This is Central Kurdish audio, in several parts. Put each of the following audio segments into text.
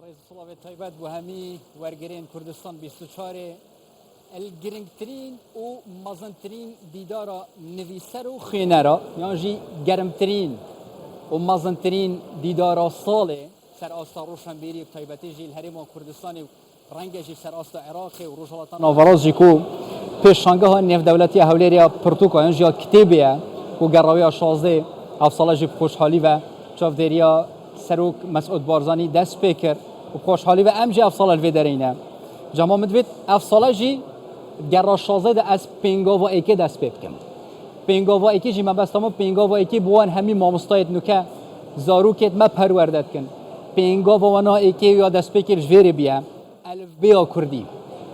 رئيس صلابة تايبات بوهمي ورقرين كردستان 24 الجرينترين ومازنترين ديدارا نفيسر وخينارا يعني جرمترين ومازنترين ديدارا صالة سر أستا روشنبيري بتايباتيجي الهرم كردستاني رنجي سر أستا عراقي وروجلاتان وفرازجيكو پیش شانگاه نفت دولتی هولریا پرتوکا انجا کتابیه و گراوی شازده افساله جب خوشحالی و چاف دریا سروک مسعود بارزانی دست پیکر و خوشحالی و امجا افساله الویدرینه جمع مدوید افساله جی گرا شازده از پینگا و ایکی دست پیکن پینگا و ایکی جی مبستم پینگا و ایکی بوان همی مامستایت نکه زاروکت ما پروردت کن پینگا و ونا ایکی یا دست پیکر جوری بیا الف بیا کردی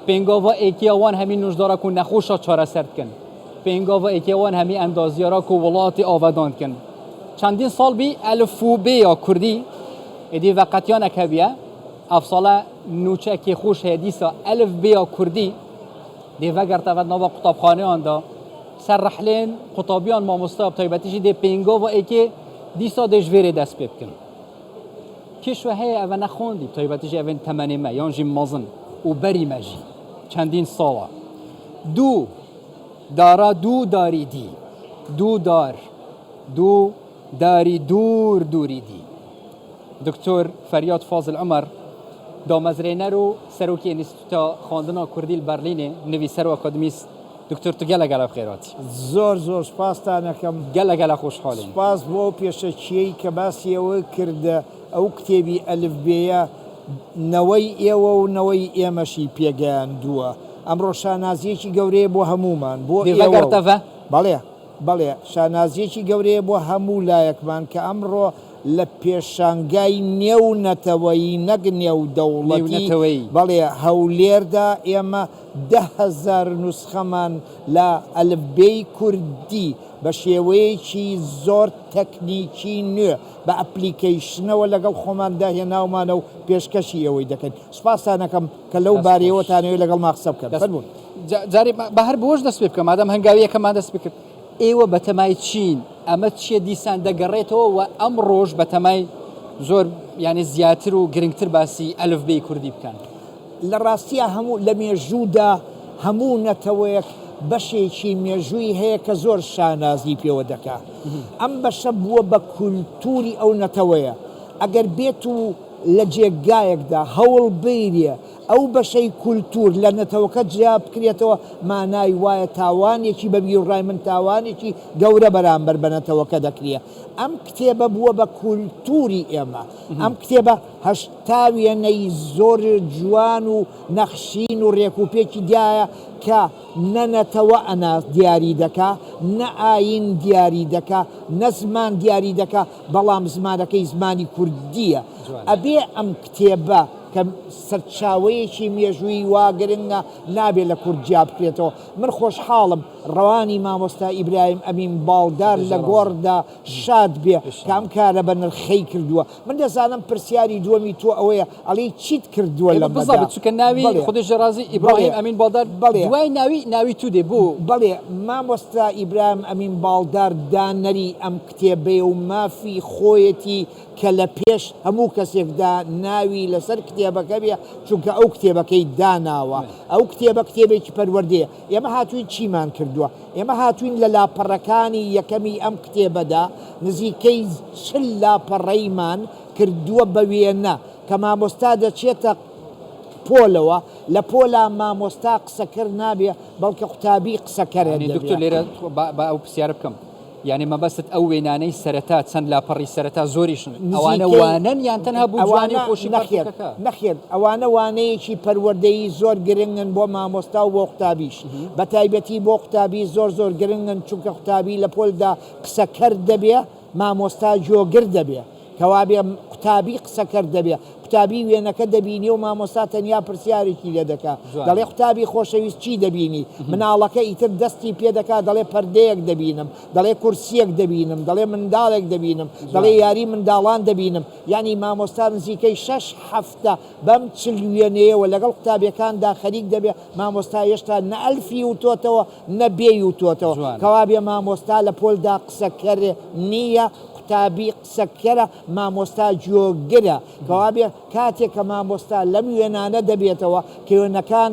پینگاوا ایکیوان همین نوشدارا کو نخوشا چاره سرد کن پینگاوا ایکیوان همین اندازیارا کو ولات آبادان کن چندین سال بی الفوبه یا کردی ادی وقتیان اکبیه افساله نوچه که خوش هدیسا الف بیا کردی دی وگر تفت نوا قطابخانه آندا سر رحلین قطابیان ما مستاب تایبتیشی دی پینگاوا ایکی دیسا دجوری دست بیب کن کشوه های او نخوندی تایبتیشی او تمنی ما یانجی مازن و بری مجی چندین ساله دو دارا دو داری دی دو دار دو داری دور دوری دی دکتر فریاد فاضل عمر دامزرینه رو سروکی انستیتوتا خواندنا کردی برلینه نویسر و اکادمیست دکتر تو گله بخیراتی زور سپاس تانکم گله خوشحالین سپاس بو پیشکیی که باسی او کرده او کتابی الف بیه نوی ایوه و نوی ایمشی پێگەیاندووە ئەمڕۆ شانازیەکی گەورەیە بۆ هەمومان بۆ ئێوە بەڵێ شانازیەکی گەورەیە بۆ هەموو لایەکمان کە ئەمڕۆ لە پێشانگای نێو نەتەوەیی نەک نێو دەوڵەتی بەڵێ هەولێردا ئێمە 10,000 نوسخەمان لە ئەلفبەی کوردی بە شێوەیەکی زۆر تەکنیکی نوێ بە ئەپلیکیشنەوە لەگەڵ خۆماندا هێناومانە و پێشکەشی ئەوەی دەکەین سوپاسانەکەم کە لەو بارەیەوەتانەوەی لەگەڵ ما قسە بکەن فەرموون جاری بەهەر بۆش دەست پێ بکەم مادام هەنگاویەکەمان دەست بکرد ئێوە بەتەمای چین ئەمە چیە دیسان دەگەڕێتەوە و ئەم ڕۆژ بەتەمای زۆر یعنی زیاتر و گرنگتر باسی ئەلفبەی کوردی بکەن لە ڕاستیە هەموو لە مێژوودا هەموو نەتەوەیەک بەشێکی مێژووی هەیە کە زۆر شانازی پێوە دەکا ئەم بەشە بووە بە کولتوری ئەو نەتەوەیە ئەگەر بێت و لە جێگایەکدا هەوڵ بێریە ئەو بەشەی کولتور لە نەتەوەکە جیا بکرێتەوە مانای وایە تاوانێکی بە بیرڕای من تاوانێکی گەورە بەرامبەر بە نەتەوەکە دەکرێت ئەم کتێبە بووە بە کولتوری ئێمە ئەم کتێبە هەشتاویەنەی زۆر جوان و نەخشین و ڕێکوپێکی دیایە کە نەنەتەوە ئەنا دیاری دەکا نە ئاین دیاری دەکا نە زمان دیاری دەکا بەڵام زمانەکەی زمانی کوردیە ئەبێ ئەم کتێبە کە سەرچاوەیەکی مێژووی وا گرنگە نابێت لە کورجیا بکرێتەوە من خۆشحاڵم ڕەوانی مامۆستا ئیبراهیم ئەمین باڵدار لە گۆڕدا شاد بێ کە ئەم کارە بە نرخەی کردووە من دەزانم پرسیاری دووەمی تۆ ئەوەیە ئەڵێ چیت کردووە لە بزانێت چونکە ناوی خودی ژێرازی ئیبراهیم ئەمین باڵدار دوای ناوی تو دێ بوو بەڵێ مامۆستا ئیبراهیم ئەمین باڵدار دانەری ئەم کتێبەیە و مافی خۆیەتی کە لە پێش هەموو کەسێکدا ناوی لەسەر کتێبەکە بێ چونکە ئەو کتێبەکەی داناوە ئەو کتێبە کتێبێکی پەروەردەیە ئێمە هاتووین چیمان کردووە ئێمە هاتووین لە لاپەڕەکانی یەکەمی ئەم کتێبەدا نزیکەی 40 لاپەڕەیمان کردووە بە وێنە کە مامۆستا دەچێتە پۆلەوە لە پۆلا مامۆستا قسەکرد نابێ بەڵکە قوتابی قسەکەرە دکتۆر لێرە بە ئەو پرسیارە بکەم یعنی مەبەست ئەو وێنانەی سەرەتا چەند لاپەڕی سەرەتا زۆریشن ئەوانە وانن یان تەنها بوو جوانی خۆشی نەخێر ئەوانە وانەیەکی پەروەردەیی زۆر گرنگن بۆ مامۆستا و بۆ قوتابیش بە تایبەتی بۆ قوتابی زۆر گرنگن چونکە قوتابی لە پۆلدا قسەکەر دەبێ مامۆستا جۆگر دەبێ کەوا بێ قوتابی قسەکەر دەبێ قوتابی وێنەکە دەبینی و مامۆستا تەنیا پرسیارێکی لێ دەکا دەڵێ قوتابی خۆشەویست چی دەبینی مناڵەکە ئیتر دەستی پێ دەکا دەڵێ پەردەیەک دەبینم دەڵێ کورسیەک دەبینم دەڵێ منداڵێک دەبینم دەڵێ یاری منداڵان دەبینم یعنی مامۆستا نزیکەی 6 هەفتە بەم 40 وێنەیەوە لەگەڵ قوتابیەکاندا خەریک دەبێ مامۆستا هێشتا نە ئەلفی وتۆتەوە نە بێی وتۆتەوە کەوا بێ مامۆستا لە پۆلدا قسەکەر نییە قوتابی قسەکەرە مامۆستا جۆگرە کەوابێ کاتێک کە مامۆستا لەم وێنانە دەبێتەوە کە وێنەکان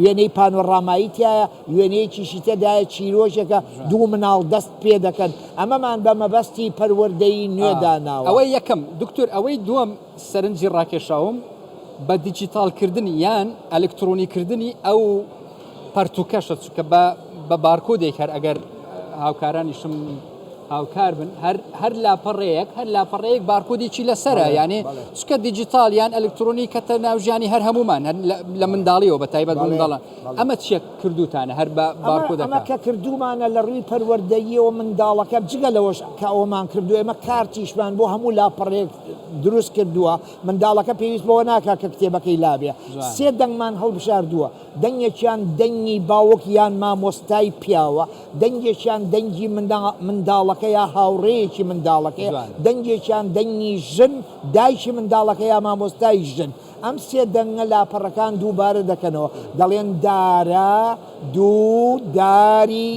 وێنەی پانۆڕامایی تایە وێنەیەکیشی تێدایە چیرۆژێکە دوو مناڵ دەست پێ دەکەن ئەمەمان بە مەبەستی پەروەردەی نوێداناوە ئەوەی یەکەم دکتۆر ئەوەی دووەم سەرنجی ڕاکێشاوم بە دیجیتالکردنی یان ئەلکترۆنیکردنی ئەو پەرتوکەشە چکە بە بارکۆدێک هەر ئەگەر هاوکارانیشم هاوکار بن هەر لاپەڕەیەک بارکۆدێکی لەسرە یانێ چکە دیجیتال یان ئەلکترۆنی کەتە ناوژیانی هەر هەمومان لە منداڵیەوە بە تایبەت منداڵان ئەمە چیە کردوتانە هەر بە بارکۆدەکە ئەمە کە کردومانە لە ڕووی پەروەردەییەوە منداڵەکە جگە لەوەش کە ئەومان کردو ئێمە کارتیشمان بۆ هەموو لاپەڕێک دروست کردووە منداڵەکە پێویست بەوە ناکات کە کتێبەکەی لابێ سێ دەنگمان هەڵبژاردووە دەنگێکیان دەنگی باوک یان مامۆستای پیاوە دەنگێکیان دەنگی منداڵەکە یا هاوڕێیەکی منداڵەکەی دەنگێکیان دەنگی ژن دایکی منداڵەکە یا مامۆستای ژن ئەم سێ دەنگە لاپەڕەکان دووبارە دەکەنەوە دەڵێن دارە دوو داری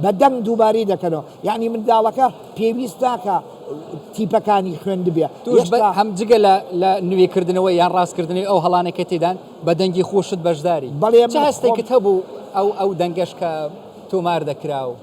بە دەنگ دووباری دەکەنەوە یعنی منداڵەکە پێویست ناکە تیپەکانی خوێند بێ هەم جگە لە نوێکردنەوە یان ڕاستکردنی ئەو هەڵانێکە تێدان بە دەنگی خۆشت بەشداری هەستێکت هەبوو ئەو دەنگەش کە تۆمار دەکراوە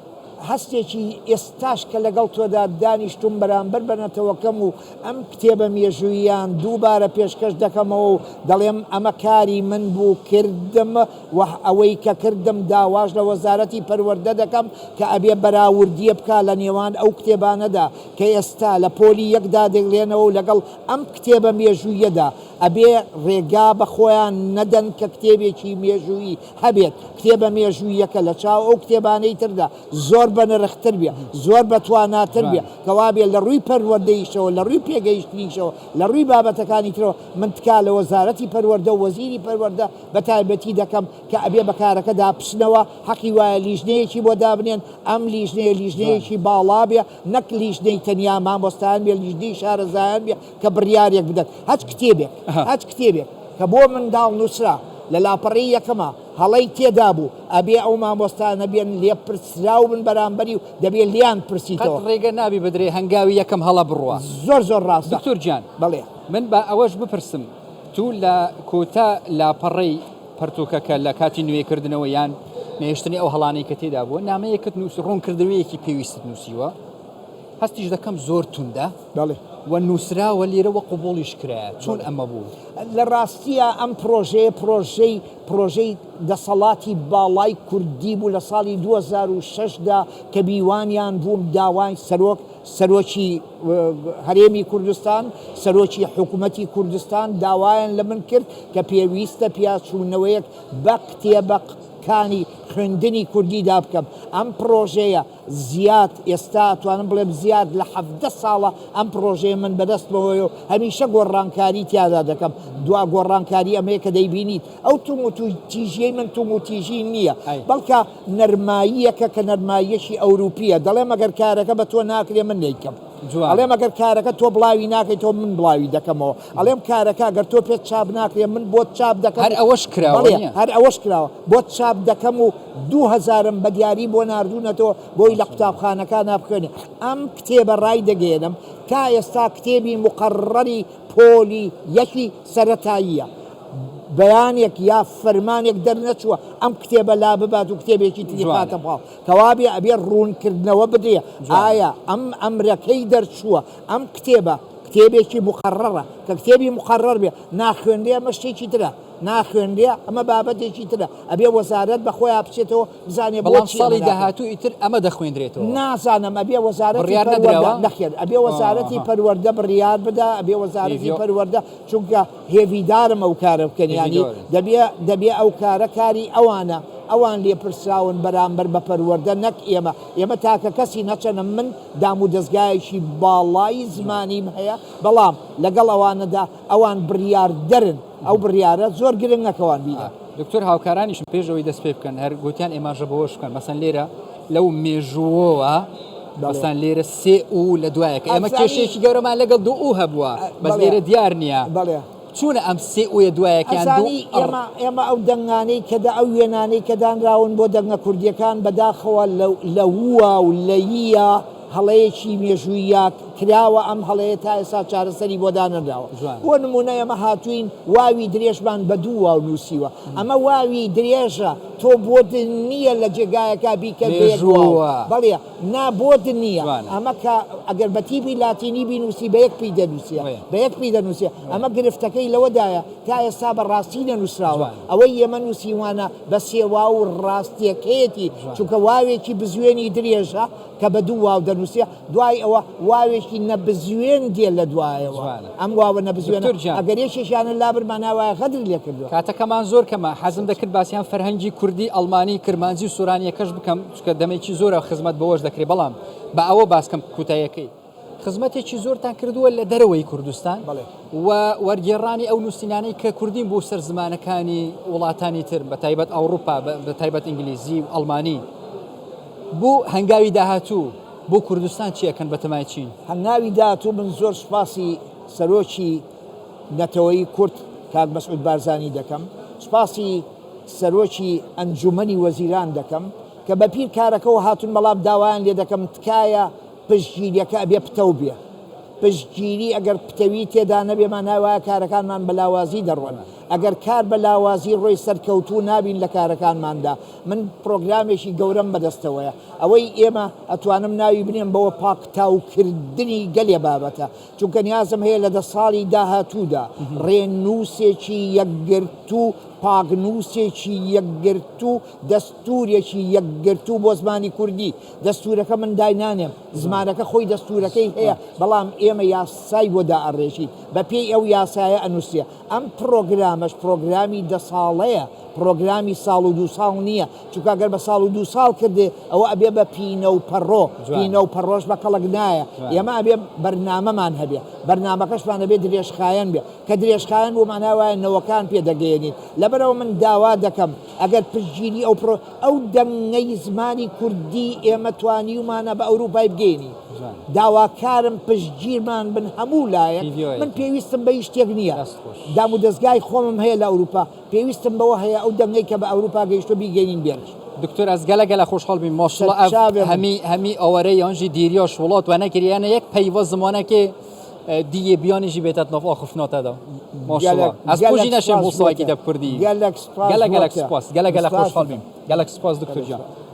هەستێکی ئێستاش کە لەگەڵ تۆدا دانیشتم بەرامبەر بەنەتەوەکەم و ئەم کتێبە مێژوویان دووبارە پێشکەش دەکەمەوە و دەڵێم ئەمە کاری من بوو کردم و ئەوەی کە کردم داواش لە وەزارەتی پەروەردە دەکەم کە ئەبێ بەراوردیە بکە لە نێوان ئەو کتێبانەدا کە ئێستا لە پۆلی یەکدا دەگڵێنەوە و لەگەڵ ئەم کتێبە مێژوویەدا ئەبێ ڕێگا بە خۆیان نەدەن کە کتێبێکی مێژووی هەبێت کتێبە مێژوویەکە لە چاو ئەو کتێبانەی تردا زۆر بە نرختر بێ زۆر بەتواناتر بێ کەوا بێ لە ڕووی پەروەردەیشەوە لە ڕووی پێگەیشتنیشەوە لە ڕووی بابەتەکانی ترەوە من تکا لە وەزارەتی پەروەردە و وەزیری پەروەردە بە تایبەتی دەکەم کە ئەبێ بەکارەکەدا پشنەوە حەقی وایە لیژنەیەکی بۆ دابنێن ئەم لیژنەیەکی باڵا بێ نەک لیژنەی تەنیا مامۆستایان بێ لیژنەی شارەزایان بێ کە بڕیارێک بدەن هەچ کتێبێک کە بۆ منداڵ نووسرا لە لاپەڕی یەکەمە هەڵەی تێدا بوو ئەبێ ئەو مامۆستانە بێن لێ پرسراو بن بەرامبەری و دەبێت لیان پرسیتەوە ڕێگە نابی بدرێ هەنگاوی یەکەم هەڵە بڕوە زۆر ڕاست دکتۆر گیان بڵێ من بە ئەوەش بپرسم تو لە کۆتا لاپەڕەی پەرتوکەکە لە کاتی نوێکردنەوە یان نێشتنی ئەو هەڵانەی کە تێدا بووە نامەیەکت نووس ڕوونکردنەوەیەکی پێویستت نووسیوە هەستیش دەکەم زۆر توندە بەڵێ و نووسراوە لێرەوە قوبوڵیش کرایە چۆن ئەمە بوو لە ڕاستیە ئەم پرۆژەی دەسەڵاتی باڵای کوردی بوو لە ساڵی 2006دا کە بیوانیان بووم داوای سەرۆکی هەرێمی کوردستان سەرۆکی حکوومەتی کوردستان داوایان لە من کرد کە پێویستە پیاچوونەوەیەک بە کتێبەکانی خوێندنی کوردیدا بکەم ئەم پرۆژەیە زیاد ئێستا توانم بڵێم زیاد لە 17 ساڵە ئەم پرۆژەیە من بەدەستمەوەی و هەمیشە گۆڕانکاری تیادا دەکەم دوا گۆڕانکاری ئەمەیە کە دەیبینیت ئەو تیژەی من تیژی نییە بەڵکە نەرماییەکە کە نەرماییەکی ئەوروپیە دەڵێم ئەگەر کارەکە بە تۆ ناکرێ من نەیکەم ئەڵێم ئەگەر کارەکە تۆ بڵاوی ناکەیت تۆ من بڵاوی دەکەمەوە ئەڵێم کارەکە گەر تۆ پێت چاپ ناکرێ من بۆ چاپ دەکەم هەر ئەوەش کراوە بۆ چاپ دەکەم و 2000 بە دیاری بۆ ناردوونەتەوە بۆی لە قوتابخانەکان بخوێنێ ئەم کتێبە ڕای دەگەێنم تا ئێستا کتێبی مقڕڕی پۆلی یەکی سەرەتاییە بەیانێک یا فەرمانێک دەرنەچووە ئەم کتێبە لا ببات و کتێبێکی تریفاتە بڵاو کەوابێ ئەبێ ڕوونکردنەوە بدرێ ئایا ئەم ئەمرەکەی دەرچووە ئەم کتێبێکی مقڕڕە کە کتێبی مقڕڕ بێ ناخوێندێ ئەمە شتێکی ترە ناخوێندێ ئەمە بابەتێکی ترە ئەبێ وەزارەت بەخۆی بچێتەوە بزانێ بەڵام ساڵی داهاتوو ئیتر ئەمە دەخوێندرێتەوە نازانم ئەبێ وەزارەتی نەخێر ئەبێ وەزارەتی پەروەردە بڕیار بدا ئەبێ وەزارەتی پەروەردە چونکە هێویدارم ئەو کارە بکەن ینی دەبێ ئەو کارە کاری ئەوانە ئەوان لێپرسراون بەرامبەر بە پەروەردە نەک ئێمە تاکە کەسی نەچەنە من دام و دەستگایەکی باڵای زمانیم هەیە بەڵام لەگەڵ ئەوانەدا ئەوان بڕیار دەرن ئەو بڕیارە زۆر گرنگ نەکەوان بینە دکتۆر هاوکارانیشم پێشەوەی دەست پێ بکەن هەر گوتیان ئێماژە بەوەش بکەن مەسەن لێرە لەو مێژووەوە مەسەن لێرە سێ و لە دوایەکە ئێمە کێشێکی گەورەمان لەگەڵ دوو ئەو هەبووە بەس لێرە دیار نییە چونە ئەم سێ وە دوایەکیان ئێمە ئەو دەنگانەی کەدا ئەو وێنانەی کە دانراون بۆ دەنگە کوردیەکان بەداخەوە لە ووە و لە یە هەڵەیەکی مێژوویە کراوە ئەم هەڵەیە تا ئێستا چارەسەری بۆ دانەداوە بۆ نمونە ئێمە هاتوین واوی درێژمان بە دوو واو نووسیوە ئەمە واوی درێژە تۆ بۆت نییە لە جێگایەکە بیکە بەڵێ نابۆت نییە ئەمە کە ئەگەر بە تیپی لاتینی بینوسی بە یەک پێی دەنووسە بە یەک پێی دەنووسە ئەمە گرفتەکەی لەوەدایە تا ئێستا بە ڕاستی نەنووسراوە ئەوەی ئێمە نووسیوانە بە سێوا و ڕاستیەکەیەتی چونکە واوێکی بزوێنی درێژە کە بە دوو واو دەنووسە دوای ئەوە واوێکی نەبزوێن دێ لە دوایەوە ئەم واوە نەبزوێن ئەگەر یەکێکیانە لابرماناوایە غەدر لێ کردووە کاتەکەمان زۆر کەمە حەزم دەکرد باسییان فەرهەنگی کوردی ئەڵمانی کرمانجی و سورانیەکەش بکەم چکە دەمێکی زۆرە خزمەت بەوەش دەکرێت بەڵام بە ئەوە باسکەم کوتایەکەی خزمەتێکی زۆرتان کردووە لە دەرەوەی کوردستان و وەرگێڕانی ئەو نووسینانەی کە کوردین بۆ سەر زمانەکانی وڵاتانی تر بە تایبەت ئەوروپا بە تایبەت ئینگلیزی و ئەڵمانی بۆ هەنگاوی داهاتوو بۆ کوردستان چیەکەن بەتەمای چین هەنگاوی داهاتوو من زۆر سوپاسی سەرۆکی نەتەوەیی کورد کاک مەسعود بارزانی دەکەم سوپاسی سەرۆکی ئەنجومەنی وەزیران دەکەم کە بە پیر کارەکەەوە هاتون بەڵام داوایان لێ دەکەم تکایە پشتگیریەکە ئەبێ پتە بێ پشتگیری ئەگەر پتەوی تێدا نەبێمان ناوایە کارەکانمان بەلاوازی دەڕۆن ئەگەر کار بەلاوازی ڕۆی سەرکەوتوو نابین لە کارەکانماندا من پرۆگرامێکی گەورەم بەدەستەوەیە ئەوەی ئێمە ئەتوانم ناوی بنێم بەوە پاکتاوکردنی گەلێ بابەتە چونکە نیازم هەیە لە 10 ساڵی داهاتوودا ڕێنووسێکی یەکگرتوو پاگنووسێکی یەکگرتوو دەستورێکی یەکگرتوو بۆ زمانی کوردی دەستورەکە من داینانێم زمانەکە خۆی دەستورەکەی هەیە بەڵام ئێمە یاسای بۆ دائەڕێژین بە پێی ئەو یاسایە ئەنووسە ئەم پرۆگرامەش پرۆگرامی 10 ساڵەیە پرۆگرامی ساڵ و 2 ساڵ نییە چونکە ئەگەر بە ساڵ و 2 ساڵ کردێ ئەوە ئەبێ بە پینە و پەڕۆ پینە و پەڕۆژ بە کەڵک نایە ئێمە ئەبێ بەرنامەمان هەبێ بەرنامەکەشمان ئەبێ درێژخایەن بێ کە درێژخایەن بۆ ماناوایە نەوەکان پێدەگەیەنین لەبەرەوە من داوا دەکەم ئەگەر پشتگیری ئەو دەنگەی زمانی کوردی ئێمە توانیومانە بە ئەوروپای بگەینی داواکارم پشتگیرمان بن هەموو لایەک من پێویستم بە هیچ شتێک نییە دام و دەستگای خۆمم هەیە لە ئەوروپا پێویستم بەوە هەیە ئەو دەنگەی کە بە ئەوروپا گەیشتۆ بیگەینین بێنش دکتۆر ئەس گەلە خۆشحاڵ بین ماشڵە هەمی ئەوەرەی یانژی دیریۆ وڵات و نەکریانە یەک پەیوە زمانەکە دیە بیانیژی بێتت ناف ئاخفناتەدا ماشڵە ئەس پۆژی نەشێ بۆ ساواکی دەب کوردی گەلە خۆشحاڵ بین گەلە سپاس دکتۆر جان